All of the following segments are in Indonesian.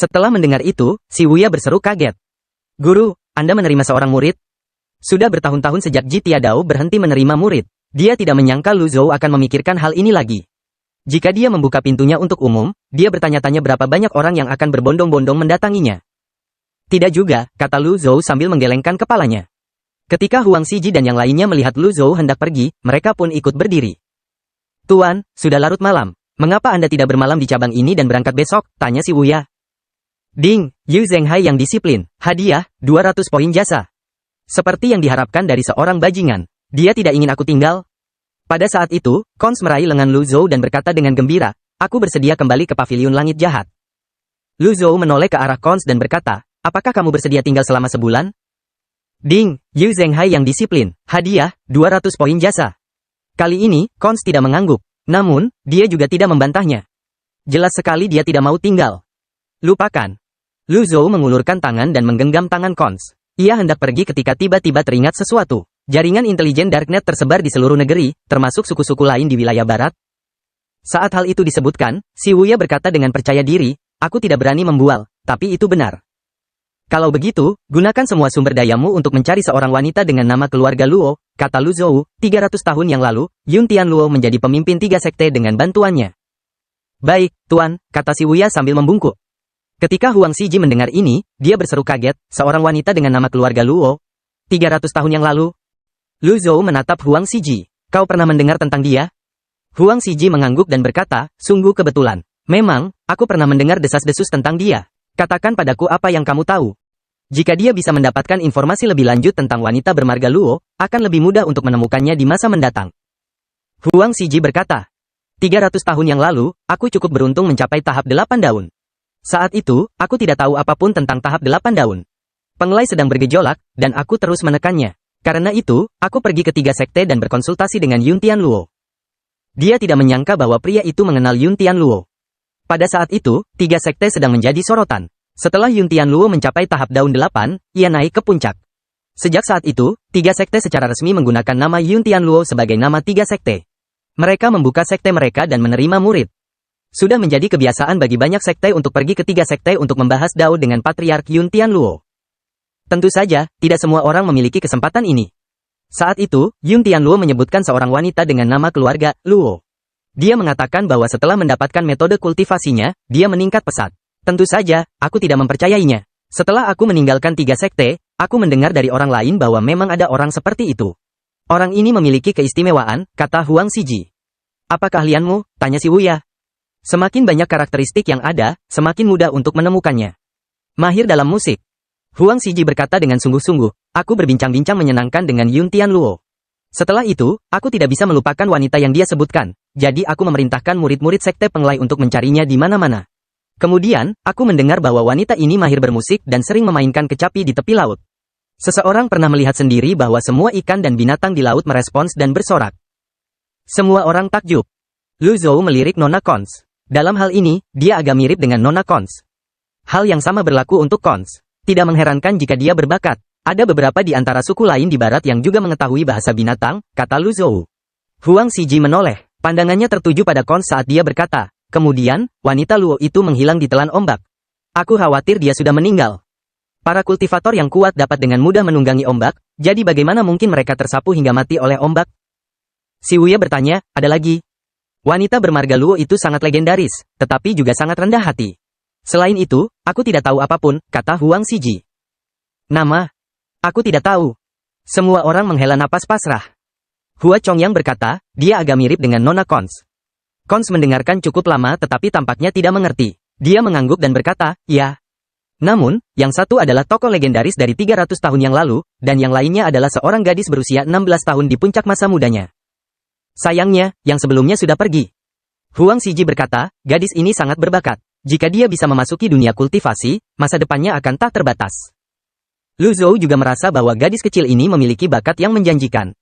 Setelah mendengar itu, si Wuya berseru kaget. Guru, Anda menerima seorang murid? Sudah bertahun-tahun sejak Ji Tiadao berhenti menerima murid. Dia tidak menyangka Lu Zhou akan memikirkan hal ini lagi. Jika dia membuka pintunya untuk umum, dia bertanya-tanya berapa banyak orang yang akan berbondong-bondong mendatanginya. Tidak juga, kata Lu Zhou sambil menggelengkan kepalanya. Ketika Huang Xiji dan yang lainnya melihat Lu Zhou hendak pergi, mereka pun ikut berdiri. Tuan, sudah larut malam. Mengapa Anda tidak bermalam di cabang ini dan berangkat besok? Tanya si Wuya. Ding, Yu Zhenghai yang disiplin. Hadiah, 200 poin jasa. Seperti yang diharapkan dari seorang bajingan. Dia tidak ingin aku tinggal. Pada saat itu, Cons meraih lengan Lu Zhou dan berkata dengan gembira, aku bersedia kembali ke pavilion langit jahat. Lu Zhou menoleh ke arah Cons dan berkata, apakah kamu bersedia tinggal selama sebulan? Ding, Yu Zhenghai yang disiplin. Hadiah, 200 poin jasa. Kali ini, Cons tidak mengangguk. Namun, dia juga tidak membantahnya. Jelas sekali dia tidak mau tinggal. Lupakan. Lu Zhou mengulurkan tangan dan menggenggam tangan Cons. Ia hendak pergi ketika tiba-tiba teringat sesuatu. Jaringan intelijen Darknet tersebar di seluruh negeri, termasuk suku-suku lain di wilayah barat. Saat hal itu disebutkan, si Wuya berkata dengan percaya diri, aku tidak berani membual, tapi itu benar. Kalau begitu, gunakan semua sumber dayamu untuk mencari seorang wanita dengan nama keluarga Luo, kata Lu Zhou. 300 tahun yang lalu, Yun Tian Luo menjadi pemimpin 3 sekte dengan bantuannya. Baik, Tuan, kata si Wuya sambil membungkuk. Ketika Huang Xiji mendengar ini, dia berseru kaget, seorang wanita dengan nama keluarga Luo. 300 tahun yang lalu. Lu Zhou menatap Huang Xiji. Kau pernah mendengar tentang dia? Huang Xiji mengangguk dan berkata, sungguh kebetulan. Memang, aku pernah mendengar desas-desus tentang dia. Katakan padaku apa yang kamu tahu. Jika dia bisa mendapatkan informasi lebih lanjut tentang wanita bermarga Luo, akan lebih mudah untuk menemukannya di masa mendatang. Huang Xiji berkata, 300 tahun yang lalu, aku cukup beruntung mencapai tahap 8 daun. Saat itu, aku tidak tahu apapun tentang tahap 8 daun. Penglai sedang bergejolak, dan aku terus menekannya. Karena itu, aku pergi ke 3 sekte dan berkonsultasi dengan Yun Tian Luo. Dia tidak menyangka bahwa pria itu mengenal Yun Tian Luo. Pada saat itu, 3 sekte sedang menjadi sorotan. Setelah Yun Tian Luo mencapai tahap daun 8, ia naik ke puncak. Sejak saat itu, 3 sekte secara resmi menggunakan nama Yun Tian Luo sebagai nama 3 sekte. Mereka membuka sekte mereka dan menerima murid. Sudah menjadi kebiasaan bagi banyak sekte untuk pergi ke 3 sekte untuk membahas Dao dengan Patriark Yun Tian Luo. Tentu saja, tidak semua orang memiliki kesempatan ini. Saat itu, Yun Tian Luo menyebutkan seorang wanita dengan nama keluarga, Luo. Dia mengatakan bahwa setelah mendapatkan metode kultivasinya, dia meningkat pesat. Tentu saja, aku tidak mempercayainya. Setelah aku meninggalkan 3 sekte, aku mendengar dari orang lain bahwa memang ada orang seperti itu. Orang ini memiliki keistimewaan, kata Huang Xiji. Apa keahlianmu? Tanya si Wuya. Semakin banyak karakteristik yang ada, semakin mudah untuk menemukannya. Mahir dalam musik. Huang Xiji berkata dengan sungguh-sungguh, aku berbincang-bincang menyenangkan dengan Yun Tian Luo. Setelah itu, aku tidak bisa melupakan wanita yang dia sebutkan, jadi aku memerintahkan murid-murid sekte penglai untuk mencarinya di mana-mana. Kemudian, aku mendengar bahwa wanita ini mahir bermusik dan sering memainkan kecapi di tepi laut. Seseorang pernah melihat sendiri bahwa semua ikan dan binatang di laut merespons dan bersorak. Semua orang takjub. Lu Zhou melirik Nona Cons. Dalam hal ini, dia agak mirip dengan Nona Cons. Hal yang sama berlaku untuk Cons. Tidak mengherankan jika dia berbakat. Ada beberapa di antara suku lain di barat yang juga mengetahui bahasa binatang, kata Lu Zhou. Huang Xiji menoleh. Pandangannya tertuju pada Cons saat dia berkata, kemudian, wanita Luo itu menghilang di telan ombak. Aku khawatir dia sudah meninggal. Para kultivator yang kuat dapat dengan mudah menunggangi ombak, jadi bagaimana mungkin mereka tersapu hingga mati oleh ombak? Si Wuya bertanya, ada lagi. Wanita bermarga Luo itu sangat legendaris, tetapi juga sangat rendah hati. Selain itu, aku tidak tahu apapun, kata Huang Xiji. Nama? Aku tidak tahu. Semua orang menghela napas pasrah. Hua Chongyang berkata, dia agak mirip dengan Nona Cons. Cons mendengarkan cukup lama tetapi tampaknya tidak mengerti. Dia mengangguk dan berkata, ya. Namun, yang satu adalah tokoh legendaris dari 300 tahun yang lalu, dan yang lainnya adalah seorang gadis berusia 16 tahun di puncak masa mudanya. Sayangnya, yang sebelumnya sudah pergi. Huang Xiji berkata, gadis ini sangat berbakat. Jika dia bisa memasuki dunia kultivasi, masa depannya akan tak terbatas. Lu Zhou juga merasa bahwa gadis kecil ini memiliki bakat yang menjanjikan.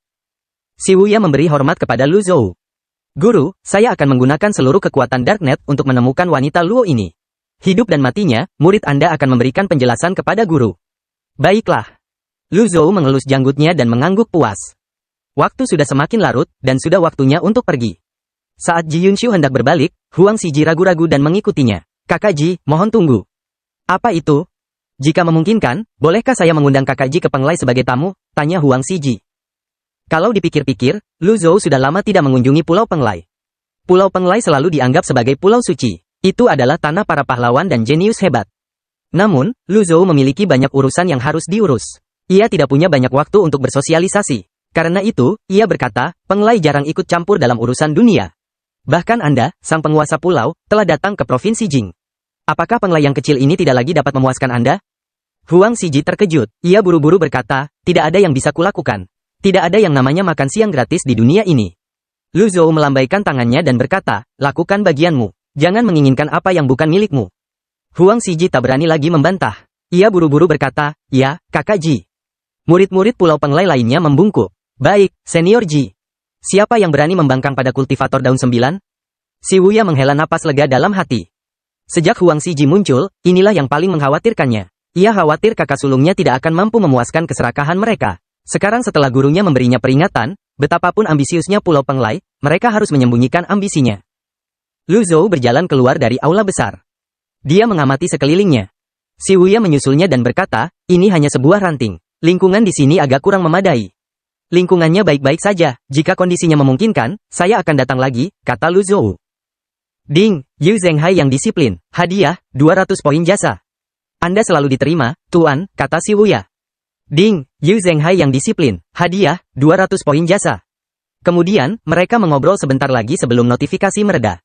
Si Wuya memberi hormat kepada Lu Zhou. Guru, saya akan menggunakan seluruh kekuatan Darknet untuk menemukan wanita Luo ini. Hidup dan matinya, murid Anda akan memberikan penjelasan kepada guru. Baiklah. Lu Zhou mengelus janggutnya dan mengangguk puas. Waktu sudah semakin larut, dan sudah waktunya untuk pergi. Saat Ji Yunshu hendak berbalik, Huang Xiji ragu-ragu dan mengikutinya. Kakak Ji, mohon tunggu. Apa itu? Jika memungkinkan, bolehkah saya mengundang kakak Ji ke Penglai sebagai tamu? Tanya Huang Siji. Kalau dipikir-pikir, Lu Zhou sudah lama tidak mengunjungi Pulau Penglai. Pulau Penglai selalu dianggap sebagai pulau suci. Itu adalah tanah para pahlawan dan jenius hebat. Namun, Lu Zhou memiliki banyak urusan yang harus diurus. Ia tidak punya banyak waktu untuk bersosialisasi. Karena itu, ia berkata, Penglai jarang ikut campur dalam urusan dunia. Bahkan Anda, sang penguasa pulau, telah datang ke Provinsi Jing. Apakah Penglai yang kecil ini tidak lagi dapat memuaskan Anda? Huang Siji terkejut. Ia buru-buru berkata, tidak ada yang bisa kulakukan. Tidak ada yang namanya makan siang gratis di dunia ini. Lu Zhou melambaikan tangannya dan berkata, lakukan bagianmu. Jangan menginginkan apa yang bukan milikmu. Huang Siji tak berani lagi membantah. Ia buru-buru berkata, ya, kakak Ji. Murid-murid Pulau Penglai lainnya membungkuk. Baik, senior Ji. Siapa yang berani membangkang pada kultivator daun 9? Si Wuya menghela napas lega dalam hati. Sejak Huang Siji muncul, inilah yang paling mengkhawatirkannya. Ia khawatir kakak sulungnya tidak akan mampu memuaskan keserakahan mereka. Sekarang setelah gurunya memberinya peringatan, betapapun ambisiusnya Pulau Penglai, mereka harus menyembunyikan ambisinya. Lu Zhou berjalan keluar dari aula besar. Dia mengamati sekelilingnya. Si Wuya menyusulnya dan berkata, ini hanya sebuah ranting. Lingkungan di sini agak kurang memadai. Lingkungannya baik-baik saja, jika kondisinya memungkinkan, saya akan datang lagi, kata Lu Zhou. Ding, Yu Zhenghai yang disiplin, hadiah, 200 poin jasa. Anda selalu diterima, Tuan, kata si Wuya. Ding, Yu Zhenghai yang disiplin, hadiah, 200 poin jasa. Kemudian, mereka mengobrol sebentar lagi sebelum notifikasi mereda.